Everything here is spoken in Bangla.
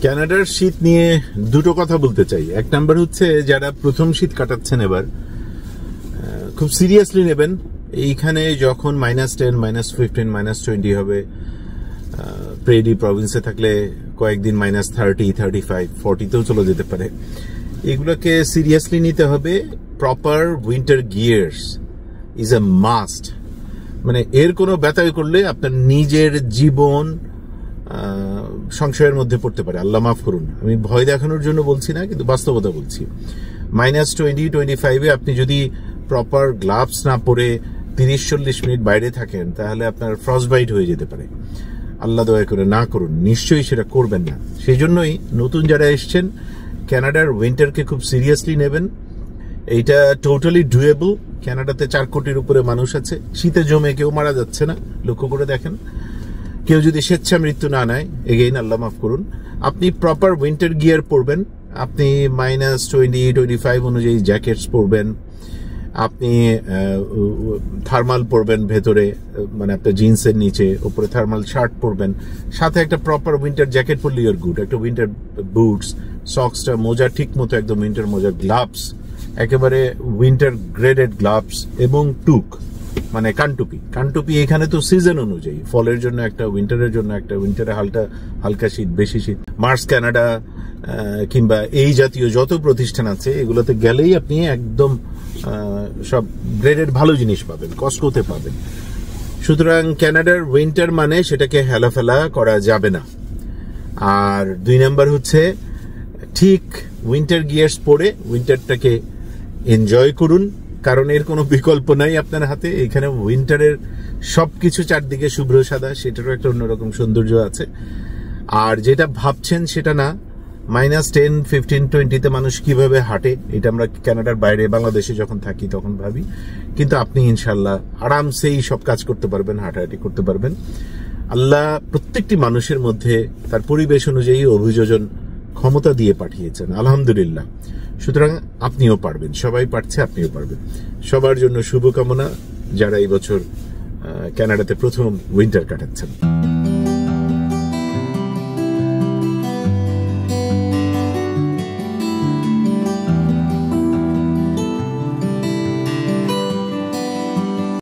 কানাডার শীত নিয়ে দুটো কথা বলতে চাই। এক নাম্বার হচ্ছে যারা প্রথম শীত কাটাচ্ছেন এবার খুব সিরিয়াসলি নেবেন। এইখানে যখন -10, -15, -20 হবে, প্রেডি প্রভিন্সে থাকলে কয়েকদিন -30, 35, 40তেও চলে যেতে পারে। এগুলোকে সিরিয়াসলি নিতে হবে। Proper winter gears is a must. মানে এর কোনো ব্যতয় করলে আপনার নিজের জীবন সংশয়ের মধ্যে পড়তে পারে। আল্লাহ মাফ করুন, আমি ভয় দেখানোর জন্য বলছি না, কিন্তু বাস্তবতা বলছি। -20, 25-এ আপনি যদি প্রপার গ্লাভস না পরে 30-40 মিনিট বাইরে থাকেন, তাহলে আপনার ফ্রস্টবাইট হয়ে যেতে পারে। আল্লাহ দয়া করে না করুন, নিশ্চয়ই সেটা করবেন না। সেই জন্যই নতুন যারা এসছেন কানাডার উইন্টারকে খুব সিরিয়াসলি নেবেন। এইটা টোটালি ডুয়েবল। কানাডাতে 4 কোটির উপরে মানুষ আছে, শীতে জমে কেউ মারা যাচ্ছে না, লক্ষ্য করে দেখেন। কেউ যদি স্বেচ্ছা মৃত্যু না নেয়, এগেইন আল্লাহ মাফ করুন। আপনি প্রপার উইন্টার গিয়ার পরবেন, আপনি -20, 25 অনুযায়ী জ্যাকেটস পরবেন, আপনি থার্মাল পরবেন ভেতরে, মানে আপনার জিন্সের নিচে, উপরে থার্মাল শার্ট পরবেন, সাথে একটা প্রপার উইন্টার জ্যাকেট পরলে ইউর গুড। একটা উইন্টার বুটস, সক্সটা, মোজা ঠিক মতো একদম উইন্টার মোজা, গ্লাভস একেবারে উইন্টার গ্রেডেড গ্লাভস, এবং টুক মানে কানটুপি। এখানে তো সিজন অনুযায়ী, ফলের জন্য একটা, উইন্টারের জন্য একটা, উইন্টারে হালকা শীত, বেশি শীত। মার্স কানাডা কিংবা এই জাতীয় যত প্রতিষ্ঠান আছে এগুলোতে গেলেই আপনি একদম সব গ্রেডেড ভালো জিনিস পাবেন, কস্টকোতে পাবেন। সুতরাং কানাডার উইন্টার মানে সেটাকে হেলাফেলা করা যাবে না। আর 2 নাম্বার হচ্ছে ঠিক উইন্টার গিয়ার্স পরে উইন্টারটাকে এনজয় করুন, কারণ এর কোনো বিকল্প নাই আপনার হাতে। এখানে উইন্টারের সবকিছু চারদিকে শুভ্র সাদা, সেটারও একটা অন্যরকম সৌন্দর্য আছে। আর যেটা ভাবছেন সেটা না, -10, 15, 20-তে মানুষ কিভাবে হাঁটে, এটা আমরা কানাডার বাইরে বাংলাদেশে যখন থাকি তখন ভাবি, কিন্তু আপনি ইনশাল্লাহ আরামসেই সব কাজ করতে পারবেন, হাঁটাহাঁটি করতে পারবেন। আল্লাহ প্রত্যেকটি মানুষের মধ্যে তার পরিবেশ অনুযায়ী অভিযোজন ক্ষমতা দিয়ে পাঠিয়েছেন, আলহামদুলিল্লাহ। সুতরাং আপনিও পারবেন, সবাই পারছে, আপনিও পারবেন। সবার জন্য শুভকামনা যারা এই বছর কানাডাতে প্রথম উইন্টার কাটাচ্ছেন।